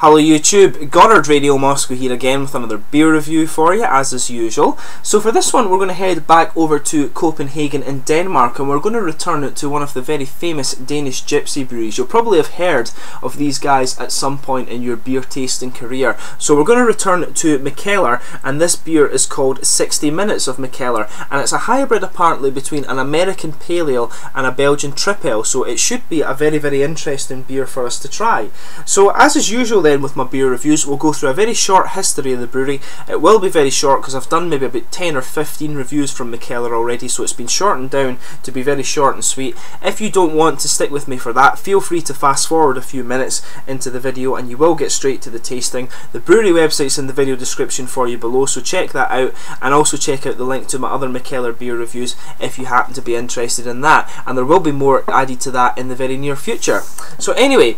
Hello YouTube, Goddard Radio Moscow here again with another beer review for you as is usual. So for this one we're going to head back over to Copenhagen in Denmark, and we're going to return to one of the very famous Danish gypsy breweries. You'll probably have heard of these guys at some point in your beer tasting career. So we're going to return to Mikkeller, and this beer is called 60 Minutes of Mikkeller, and it's a hybrid apparently between an American Pale Ale and a Belgian Tripel, so it should be a very interesting beer for us to try. So as is usual then with my beer reviews, we'll go through a very short history of the brewery. It will be very short because I've done maybe about 10 or 15 reviews from Mikkeller already, so it's been shortened down to be very short and sweet. If you don't want to stick with me for that, feel free to fast forward a few minutes into the video and you will get straight to the tasting. The brewery website's in the video description for you below, so check that out, and also check out the link to my other Mikkeller beer reviews if you happen to be interested in that, and there will be more added to that in the very near future. So anyway,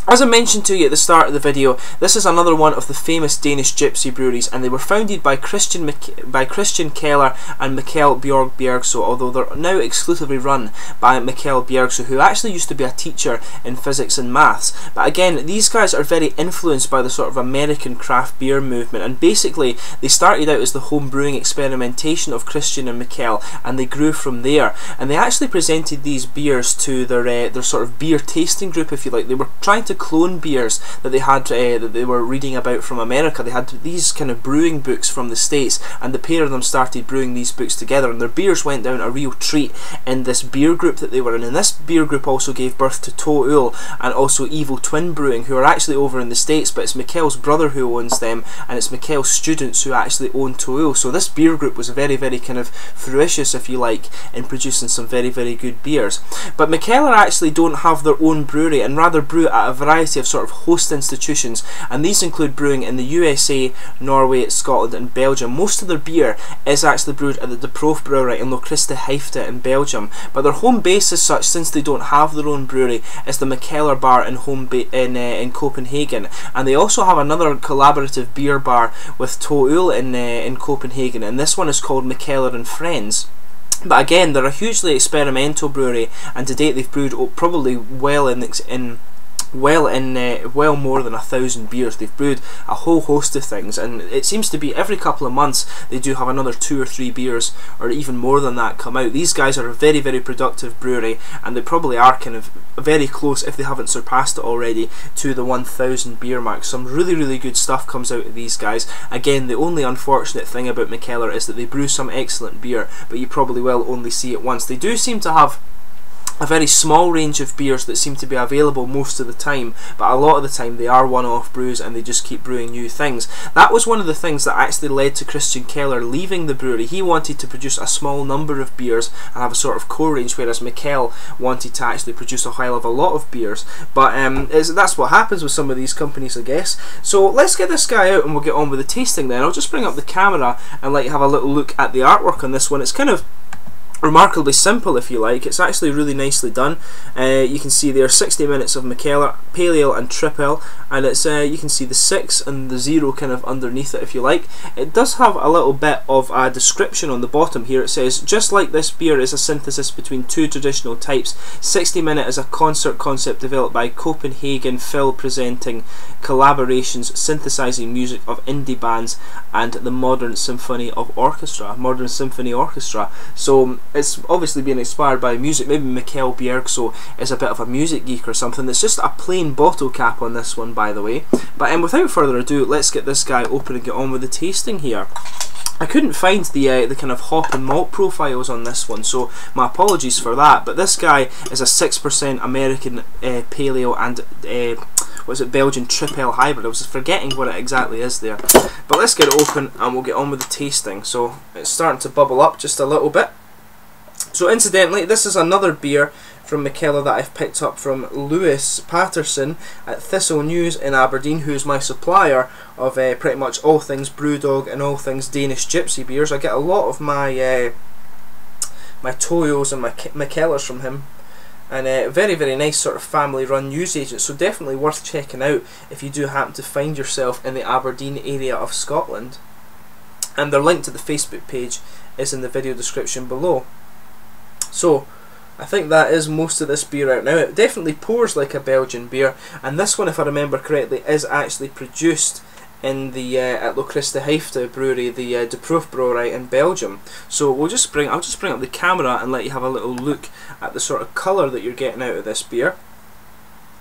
as I mentioned to you at the start of the video, this is another one of the famous Danish gypsy breweries, and they were founded by Christian Keller and Mikkel Bjergso, although they're now exclusively run by Mikkel Bjergso, who actually used to be a teacher in physics and maths. But again, these guys are very influenced by the sort of American craft beer movement, and basically they started out as the home brewing experimentation of Christian and Mikkel, and they grew from there. And they actually presented these beers to their sort of beer tasting group, if you like. They were trying to clone beers that they had that they were reading about from America. They had these kind of brewing books from the States, and the pair of them started brewing these books together, and their beers went down a real treat in this beer group that they were in. And this beer group also gave birth to Thistle and also Evil Twin Brewing, who are actually over in the States, but it's Mikkel's brother who owns them, and it's Mikkel's students who actually own Thistle. So this beer group was very kind of fruitious, if you like, in producing some very good beers. But Mikkeller actually don't have their own brewery, and rather brew at a variety of sort of host institutions, and these include brewing in the USA, Norway, Scotland and Belgium. Most of their beer is actually brewed at the De Proef brewery in Locriste Heifte in Belgium, but their home base as such, since they don't have their own brewery, is the Mikkeller bar in Copenhagen, and they also have another collaborative beer bar with Thistle in Copenhagen, and this one is called Mikkeller and Friends. But again, they're a hugely experimental brewery, and to date they've brewed probably well more than 1,000 beers. They've brewed a whole host of things, and it seems to be every couple of months they do have another 2 or 3 beers, or even more than that, come out. These guys are a very productive brewery, and they probably are kind of very close, if they haven't surpassed it already, to the 1,000 beer mark. Some really good stuff comes out of these guys. Again, the only unfortunate thing about Mikkeller is that they brew some excellent beer, but you probably will only see it once. They do seem to have a very small range of beers that seem to be available most of the time, but a lot of the time they are one-off brews and they just keep brewing new things. That was one of the things that actually led to Christian Keller leaving the brewery. He wanted to produce a small number of beers and have a sort of core range, whereas Mikkel wanted to actually produce a hell of a lot of beers. But that's what happens with some of these companies, I guess. So let's get this guy out and we'll get on with the tasting then. I'll just bring up the camera and let you have a little look at the artwork on this one. It's kind of remarkably simple, if you like. It's actually really nicely done. You can see there 60 minutes of Mikkeller, Pale Ale and Tripel, and it's you can see the 6 and the 0 kind of underneath it, if you like. It does have a little bit of a description on the bottom here. It says, just like this beer is a synthesis between 2 traditional types, 60 Minute is a concert concept developed by Copenhagen Phil, presenting collaborations, synthesizing music of indie bands and the modern symphony orchestra. So it's obviously being inspired by music. Maybe Mikkel Bjergso is a bit of a music geek or something. It's just a plain bottle cap on this one, by the way. But without further ado, let's get this guy open and get on with the tasting here. I couldn't find the kind of hop and malt profiles on this one, so my apologies for that. But this guy is a 6% American Pale Ale and Belgian Tripel hybrid. I was forgetting what it exactly is there. But let's get it open and we'll get on with the tasting. So it's starting to bubble up just a little bit. So incidentally, this is another beer from Mikkeller that I've picked up from Lewis Patterson at Thistle News in Aberdeen, who's my supplier of pretty much all things Brewdog and all things Danish gypsy beers. I get a lot of my my Toyos and my Mikkellers from him, and very nice sort of family run newsagent, so definitely worth checking out if you do happen to find yourself in the Aberdeen area of Scotland. And their link to the Facebook page is in the video description below. So I think that is most of this beer out now. It definitely pours like a Belgian beer, and this one, if I remember correctly, is actually produced in the at Lochristenhoofde brewery, the De Proef brewery in Belgium. So I'll just bring up the camera and let you have a little look at the sort of colour that you're getting out of this beer.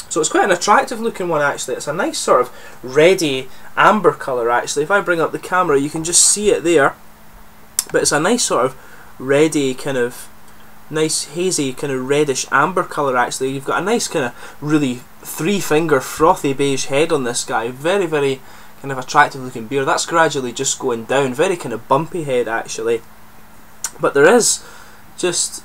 So it's quite an attractive looking one actually. It's a nice sort of reddy amber colour actually. If I bring up the camera you can just see it there. But it's a nice sort of reddy kind of nice hazy kind of reddish amber colour actually. You've got a nice kind of really three-finger frothy beige head on this guy. Very, very kind of attractive looking beer. That's gradually just going down. Very kind of bumpy head actually. But there is just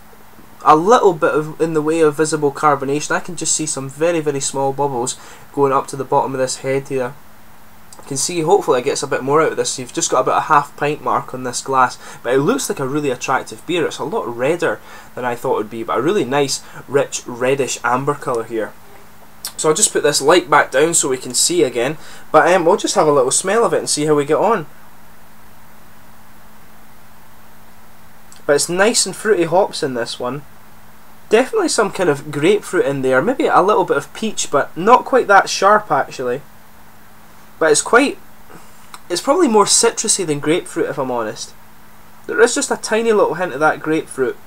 a little bit of in the way of visible carbonation. I can just see some very, very small bubbles going up to the bottom of this head here. You can see hopefully it gets a bit more out of this. You've just got about a half pint mark on this glass, but it looks like a really attractive beer. It's a lot redder than I thought it would be, but a really nice rich reddish amber colour here. So I'll just put this light back down so we can see again, but we'll just have a little smell of it and see how we get on. But it's nice and fruity hops in this one. Definitely some kind of grapefruit in there, maybe a little bit of peach, but not quite that sharp actually. But it's probably more citrusy than grapefruit if I'm honest. There is just a tiny little hint of that grapefruit,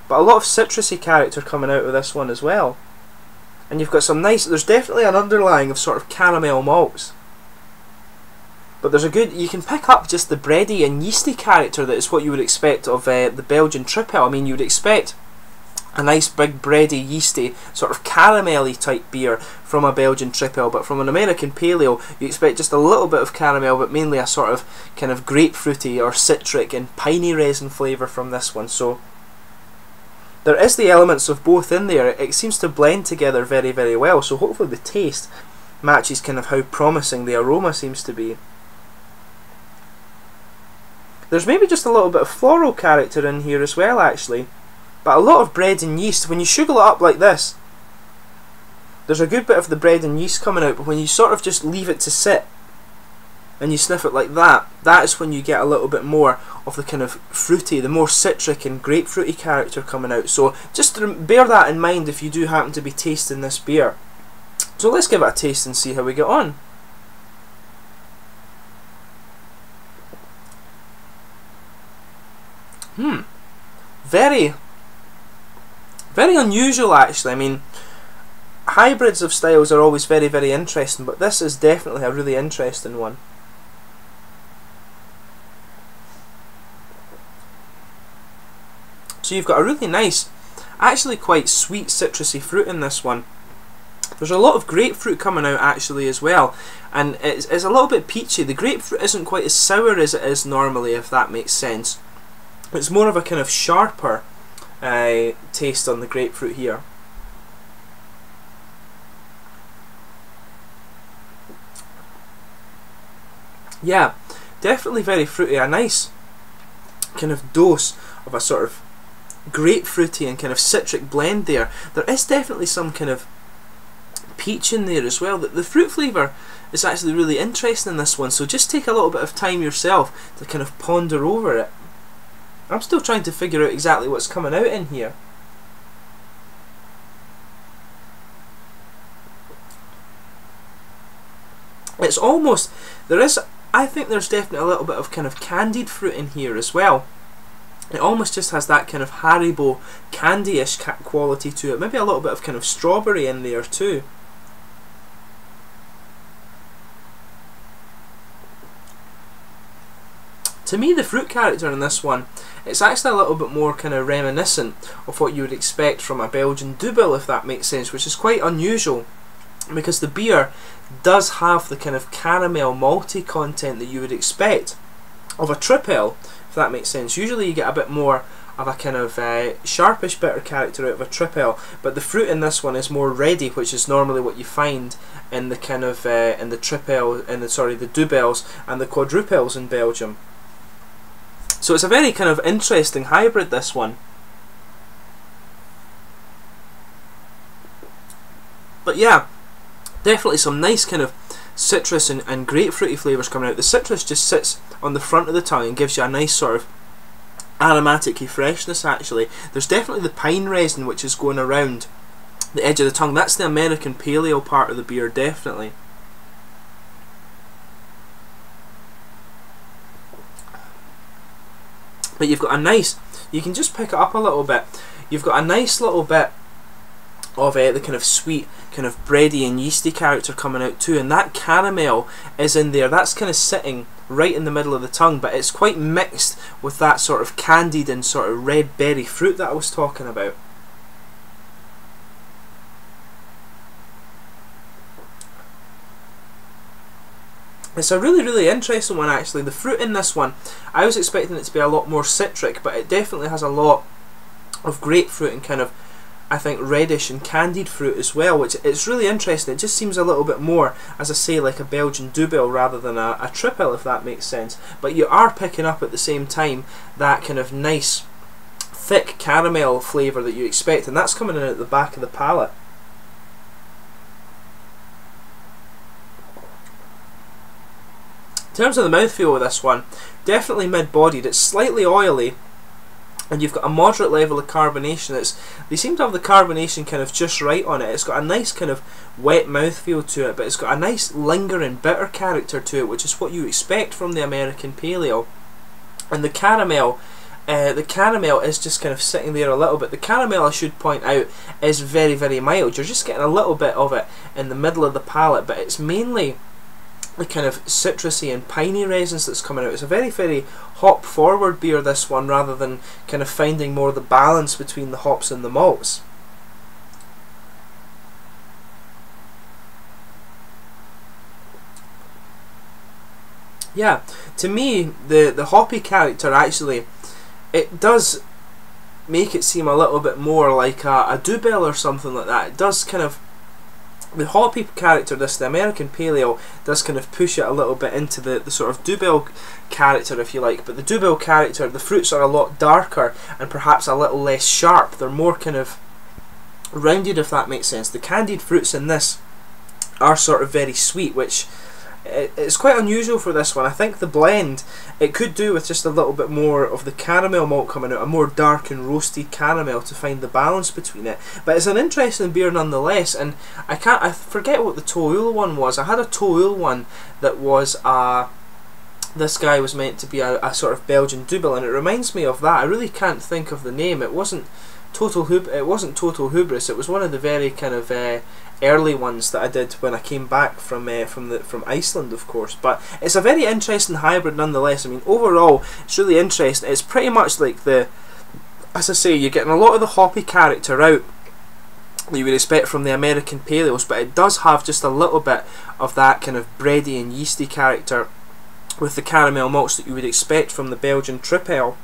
but a lot of citrusy character coming out of this one as well. And you've got some nice, there's definitely an underlying of sort of caramel malts. But there's a good, you can pick up just the bready and yeasty character that is what you would expect of the Belgian Tripel. I mean, you would expect a nice big bready, yeasty, sort of caramelly type beer from a Belgian Tripel, but from an American Pale Ale you expect just a little bit of caramel, but mainly a sort of kind of grapefruity or citric and piney resin flavour from this one. So there is the elements of both in there. It seems to blend together very, very well, so hopefully the taste matches kind of how promising the aroma seems to be. There's maybe just a little bit of floral character in here as well actually, but a lot of bread and yeast. When you sugar it up like this, there's a good bit of the bread and yeast coming out, but when you sort of just leave it to sit and you sniff it like that, that is when you get a little bit more of the kind of fruity, the more citric and grapefruity character coming out. So just bear that in mind if you do happen to be tasting this beer. So let's give it a taste and see how we get on. Very, very unusual actually. I mean, hybrids of styles are always very, very interesting, but this is definitely a really interesting one. So you've got a really nice, actually quite sweet citrusy fruit in this one. There's a lot of grapefruit coming out actually as well, and it's a little bit peachy. The grapefruit isn't quite as sour as it is normally, if that makes sense. It's more of a kind of sharper taste on the grapefruit here. Yeah, definitely very fruity. A nice kind of dose of a sort of grapefruity and kind of citric blend there. There is definitely some kind of peach in there as well. The fruit flavour is actually really interesting in this one, so just take a little bit of time yourself to kind of ponder over it. I'm still trying to figure out exactly what's coming out in here. It's almost, I think there's definitely a little bit of kind of candied fruit in here as well. It almost just has that kind of Haribo candy-ish quality to it. Maybe a little bit of kind of strawberry in there too. To me, the fruit character in this one, it's actually a little bit more kind of reminiscent of what you would expect from a Belgian Dubbel, if that makes sense, which is quite unusual because the beer does have the kind of caramel malty content that you would expect of a Tripel, if that makes sense. Usually you get a bit more of a kind of sharpish bitter character out of a Tripel, but the fruit in this one is more reddy, which is normally what you find in the kind of in the Tripel, the Dubbels and the quadrupels in Belgium. So it's a very kind of interesting hybrid, this one. But yeah, definitely some nice kind of citrus and grapefruity flavours coming out. The citrus just sits on the front of the tongue and gives you a nice sort of aromatic freshness actually. There's definitely the pine resin which is going around the edge of the tongue. That's the American Pale Ale part of the beer, definitely. But you've got a nice, you can just pick it up a little bit, you've got a nice little bit of the kind of sweet, kind of bready and yeasty character coming out too, and that caramel is in there. That's kind of sitting right in the middle of the tongue, but it's quite mixed with that sort of candied and sort of red berry fruit that I was talking about. It's a really, really interesting one actually. The fruit in this one, I was expecting it to be a lot more citric, but it definitely has a lot of grapefruit and kind of, I think, reddish and candied fruit as well, which it's really interesting. It just seems a little bit more, as I say, like a Belgian Dubbel rather than a Tripel, if that makes sense. But you are picking up at the same time that kind of nice, thick caramel flavour that you expect, and that's coming in at the back of the palate. In terms of the mouthfeel of this one, definitely mid-bodied. It's slightly oily, and you've got a moderate level of carbonation. They seem to have the carbonation kind of just right on it. It's got a nice kind of wet mouthfeel to it, but it's got a nice lingering bitter character to it, which is what you expect from the American Pale Ale. And the caramel is just kind of sitting there a little bit. The caramel, I should point out, is very, very mild. You're just getting a little bit of it in the middle of the palate, but it's mainly the kind of citrusy and piney resins that's coming out. It's a very, very hop forward beer, this one, rather than kind of finding more the balance between the hops and the malts. Yeah, to me the hoppy character actually, it does make it seem a little bit more like a Dubbel or something like that. It does kind of, the hoppy character, the American Pale Ale, does kind of push it a little bit into the sort of Dubbel character, if you like. But the Dubbel character, the fruits are a lot darker and perhaps a little less sharp. They're more kind of rounded, if that makes sense. The candied fruits in this are sort of very sweet, which it's quite unusual for this one. I think the blend, it could do with just a little bit more of the caramel malt coming out, a more dark and roasted caramel to find the balance between it. But it's an interesting beer nonetheless, and I forget what the Toul one was. I had a Toul one that was this guy was meant to be a sort of Belgian Dubbel, and it reminds me of that. I really can't think of the name. It wasn't Total Hubris. It was one of the very kind of early ones that I did when I came back from Iceland, of course. But it's a very interesting hybrid nonetheless. I mean, overall, it's really interesting. It's pretty much like as I say, you're getting a lot of the hoppy character out that you would expect from the American Pale Ales, but it does have just a little bit of that kind of bready and yeasty character with the caramel malts that you would expect from the Belgian Tripel.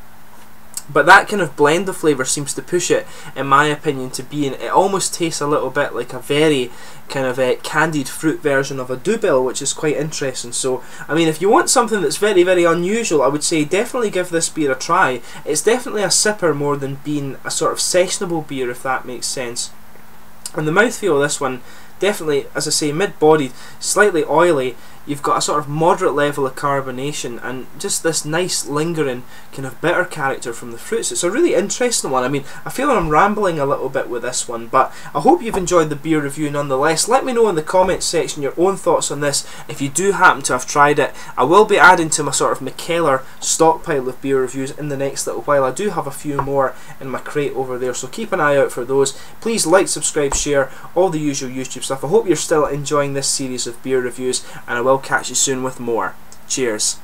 But that kind of blend of flavour seems to push it, in my opinion, to being, it almost tastes a little bit like a very kind of candied fruit version of a Dubbel, which is quite interesting. So, I mean, if you want something that's very, very unusual, I would say definitely give this beer a try. It's definitely a sipper more than being a sort of sessionable beer, if that makes sense. And the mouthfeel of this one, definitely, as I say, mid-bodied, slightly oily. You've got a sort of moderate level of carbonation and just this nice lingering kind of bitter character from the fruits. It's a really interesting one. I mean, I feel I'm rambling a little bit with this one, but I hope you've enjoyed the beer review nonetheless. Let me know in the comments section your own thoughts on this if you do happen to have tried it. I will be adding to my sort of Mikkeller stockpile of beer reviews in the next little while. I do have a few more in my crate over there, so keep an eye out for those. Please like, subscribe, share, all the usual YouTube stuff. I hope you're still enjoying this series of beer reviews, and I will catch you soon with more. Cheers.